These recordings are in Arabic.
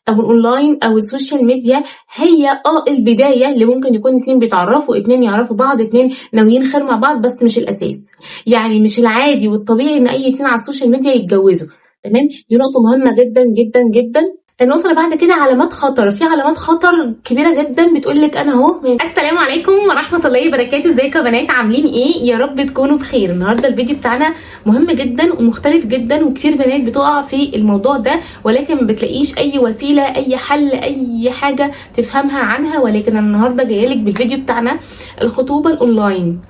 او الاونلاين او السوشيال ميديا هي البدايه اللي ممكن يكون اتنين بيتعرفوا، اتنين يعرفوا بعض، اتنين ناويين خير مع بعض، بس مش الاساس. يعني مش العادي والطبيعي ان اي اتنين على السوشيال ميديا يتجوزوا. تمام، دي نقطه مهمه جدا جدا جدا. النقطة اللي بعد كده علامات خطر. في علامات خطر كبيرة جدا بتقول لك انا اهو. السلام عليكم ورحمة الله وبركاته، ازيكم يا بنات، عاملين ايه؟ يا رب تكونوا بخير. النهارده الفيديو بتاعنا مهم جدا ومختلف جدا، وكتير بنات بتقع في الموضوع ده ولكن ما بتلاقيش اي وسيلة، اي حل، اي حاجة تفهمها عنها. ولكن انا النهارده جايه لك بالفيديو بتاعنا الخطوبة الاونلاين.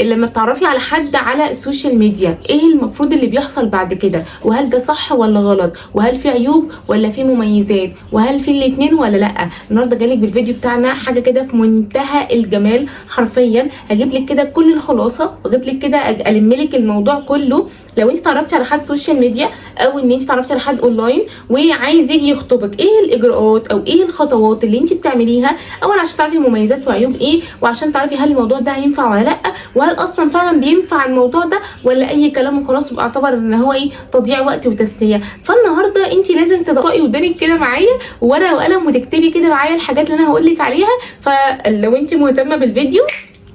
لما بتعرفي على حد على السوشيال ميديا ايه المفروض اللي بيحصل بعد كده، وهل ده صح ولا غلط، وهل في عيوب ولا في مميزات، وهل في الاتنين ولا لا. النهارده جايلك بالفيديو بتاعنا حاجه كده في منتهى الجمال. حرفيا هجيب لك كده كل الخلاصه، واجيب لك كده الم لك الموضوع كله. لو انت تعرفتي على حد سوشيال ميديا او ان انت تعرفتي على حد اونلاين وعايز يجي يخطبك، ايه الاجراءات او ايه الخطوات اللي انت بتعمليها اول عشان تعرفي المميزات وعيوب ايه، وعشان تعرفي هل الموضوع ده هينفع ولا لا، وهل اصلا فعلا بينفع الموضوع ده ولا اي كلام وخلاص وبعتبر ان هو تضييع وقت وتسليه. فالنهارده انت لازم تدققي ودانك كده معايا وورقه وقلم وتكتبي كده معايا الحاجات اللي انا هقول لك عليها. فلو انت مهتمه بالفيديو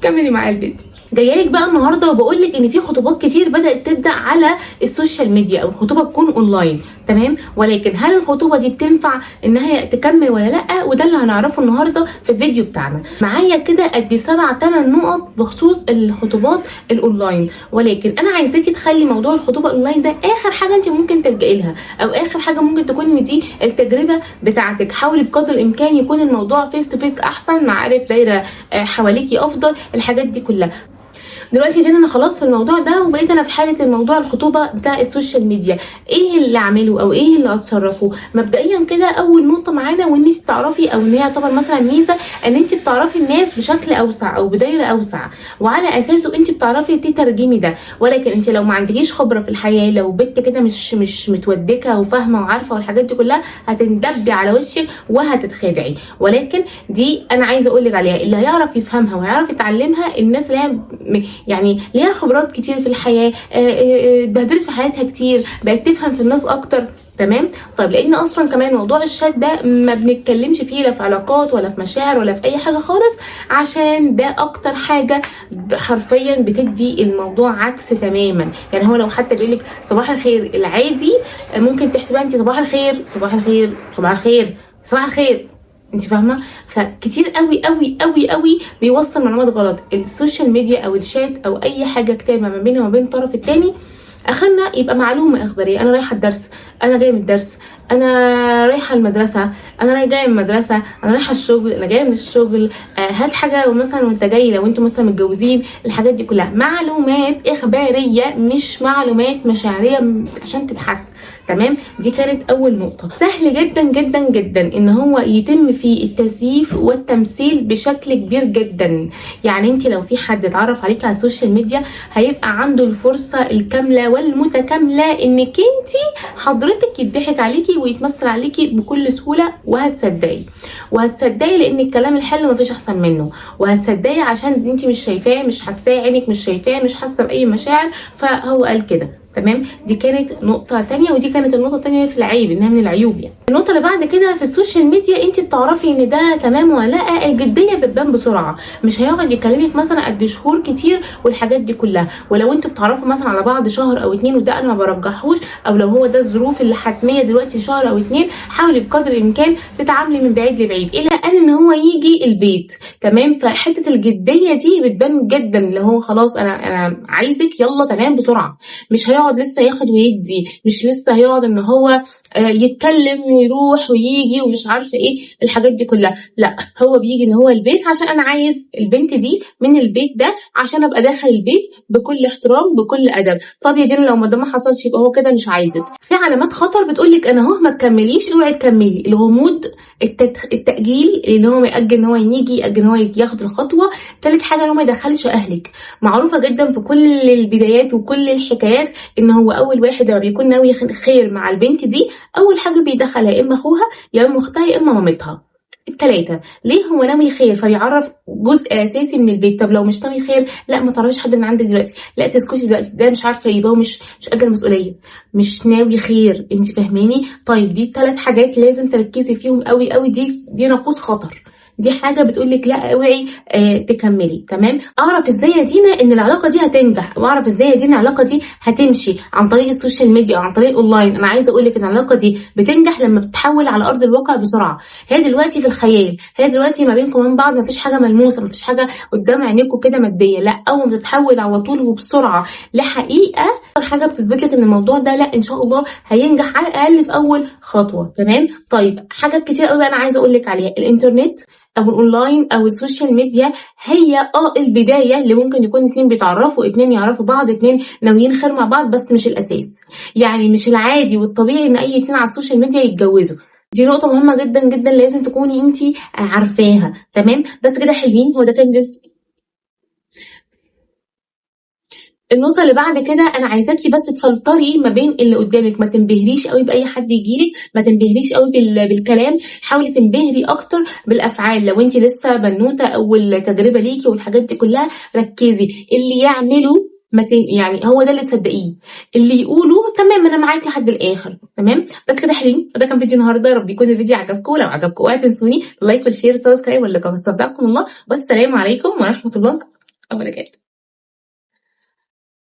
كملي معايا الفيديو. جايلك بقى النهارده وبقول لك ان في خطوبات كتير بدات تبدا على السوشيال ميديا او خطوبه تكون اونلاين. تمام، ولكن هل الخطوبه دي بتنفع ان هي تكمل ولا لا؟ وده اللي هنعرفه النهارده في الفيديو بتاعنا. معايا كده قد 7-8 نقط بخصوص الخطوبات الاونلاين، ولكن انا عايزاكي تخلي موضوع الخطوبه الاونلاين ده اخر حاجه انت ممكن تلجئي لها، او اخر حاجه ممكن تكون ان دي التجربه بتاعتك. حاولي بقدر الامكان يكون الموضوع فيس تو فيس احسن، معارف دايره حواليكي افضل، الحاجات دي كلها. دلوقتي انا خلاص في الموضوع ده وبقيت انا في حاله الموضوع الخطوبه بتاع السوشيال ميديا. ايه اللي اعمله او ايه اللي اتصرفه؟ مبدئيا كده اول نقطه معانا وان انت تعرفي، او ان هي طبعا مثلا ميزه، ان انت بتعرفي الناس بشكل اوسع او بدايره اوسع، وعلى اساسه انت بتعرفي تترجمي ده. ولكن انت لو ما عندكيش خبره في الحياه، لو بنت كده مش متودكه وفاهمه وعارفه والحاجات دي كلها، هتندبي على وشك وهتتخدعي. ولكن دي انا عايزه اقول لك عليها، اللي هيعرف يفهمها وهيعرف يتعلمها الناس اللي هي يعني ليها خبرات كتير في الحياه، اتبهدلت في حياتها كتير، بقت تفهم في الناس اكتر. تمام. طيب لان اصلا كمان موضوع الشات ده ما بنتكلمش فيه لا في علاقات ولا في مشاعر ولا في اي حاجه خالص، عشان ده اكتر حاجه حرفيا بتدي الموضوع عكس تماما. يعني هو لو حتى بيقول لك صباح الخير العادي، ممكن تحسبها انت صباح الخير صباح الخير صباح الخير صباح الخير. انت فاهمه؟ فكتير قوي قوي قوي قوي بيوصل معلومات غلط. السوشيال ميديا او الشات او اي حاجه كتابه ما بينه وما بين الطرف الثاني اخرنا يبقى معلومه اخباريه. انا رايحه الدرس، انا جايه من الدرس، انا رايحه المدرسه، انا جايه من المدرسه، انا رايحه الشغل، انا جايه من الشغل، هات حاجه مثلا وانت جاي لو انتوا مثلا متجوزين. الحاجات دي كلها معلومات اخباريه مش معلومات مشاعريه عشان تتحس. تمام، دي كانت اول نقطه. سهل جدا جدا جدا ان هو يتم فيه التزييف والتمثيل بشكل كبير جدا. يعني انت لو في حد اتعرف عليك على السوشيال ميديا هيبقى عنده الفرصه الكامله والمتكامله انك انت حضرتك يضحك عليكي ويتمثل عليكي بكل سهوله، وهتصدقي لان الكلام الحلو مفيش احسن منه، وهتصدقي عشان انت مش شايفاه، مش حاساه، عينك مش شايفاه، مش حاسه باي مشاعر، فهو قال كده. تمام، دي كانت نقطة تانية، ودي كانت النقطة التانية في العيب، انها من العيوب. يعني النقطة اللي بعد كده في السوشيال ميديا انت بتعرفي ان ده تمام ولا لا. الجدية بتبان بسرعة، مش هيقعد يكلمك مثلا قد شهور كتير والحاجات دي كلها. ولو انتوا بتعرفوا مثلا على بعض شهر او 2، وده انا ما برجحوش، او لو هو ده الظروف اللي حتمية دلوقتي شهر او 2، حاولي بقدر الامكان تتعاملي من بعيد لبعيد الى ان هو يجي البيت. تمام، فحتة الجدية دي بتبان جدا، اللي هو خلاص انا عايزك يلا تمام بسرعة. مش هيقعد لسه ياخد ويدي، مش لسه هيقعد ان هو يتكلم ويروح ويجي ومش عارفه ايه الحاجات دي كلها. لا، هو بيجي ان هو البيت عشان انا عايز البنت دي من البيت ده عشان ابقى داخل البيت بكل احترام بكل ادب. طب يا دينا لو ما ده ما حصلش يبقى هو كده مش عايزك. في علامات خطر بتقولك انا اهو ما تكمليش، اوعي تكملي. الغموض، التأجيل، ان هو ما يأجل ان هو يجي، يأجل ان هو ياخد الخطوه. ثالث حاجه ان هو ما يدخلش اهلك. معروفه جدا في كل البدايات وكل الحكايات ان هو اول واحد لما بيكون ناوي خير مع البنت دي اول حاجه بيدخلها يا اما اخوها يا اما اختها يا اما مامتها. التلاتة. ليه؟ هو ناوي خير فبيعرف جزء اساسي من البيت. طب لو مش ناوي خير، لا ما تعرفيش حد من عندك دلوقتي، لا تسكتي دلوقتي، ده مش عارفه يبقى هو مش قد المسؤوليه، مش ناوي خير. انت فاهماني؟ طيب دي 3 حاجات لازم تركزي فيهم قوي قوي. دي نقود خطر، دي حاجه بتقول لك لا اوعي تكملي. تمام؟ اعرف ازاي يا دينا ان العلاقه دي هتنجح، واعرف ازاي يا دينا العلاقه دي هتمشي عن طريق السوشيال ميديا او عن طريق اونلاين. انا عايزه اقول لك ان العلاقه دي بتنجح لما بتتحول على ارض الواقع بسرعه. هي دلوقتي في الخيال، هي دلوقتي ما بينكم وبين بعض مفيش حاجه ملموسه، مفيش حاجه قدام عينيكم كده ماديه، لا اول ما بتتحول على طول وبسرعه لحقيقه، حاجه بتثبت لك ان الموضوع ده لا ان شاء الله هينجح على الاقل في اول خطوه. تمام؟ طيب حاجات كتير قوي انا عايزه اقول لك عليها. الانترنت او الاونلاين او السوشيال ميديا هي البدايه اللي ممكن يكون 2 بيتعرفوا، 2 يعرفوا بعض، 2 ناويين خير مع بعض، بس مش الاساس. يعني مش العادي والطبيعي ان اي 2 على السوشيال ميديا يتجوزوا. دي نقطة مهمة جدا جدا لازم تكوني انتي عارفاها. تمام؟ بس كده حلوين. هو ده كان جزء. النقطة اللي بعد كده أنا عايزاكي بس تفلتري ما بين اللي قدامك، ما تنبهريش قوي بأي حد يجيلك، ما تنبهريش قوي بالكلام، حاولي تنبهري أكتر بالأفعال. لو أنت لسه بنوتة أول تجربة ليكي والحاجات دي كلها، ركزي اللي يعمله يعني هو ده اللي تصدقيه، اللي يقوله تمام أنا معاكي لحد الآخر. تمام؟ بس كده حلوين. ده كان فيديو النهارده، يا رب يكون الفيديو عجبكم. لو عجبكم اوعوا تنسوني لايك والشير والسبسكرايب والكومنت. استودعكم الله والسلام عليكم ورحمة الله وبركاته.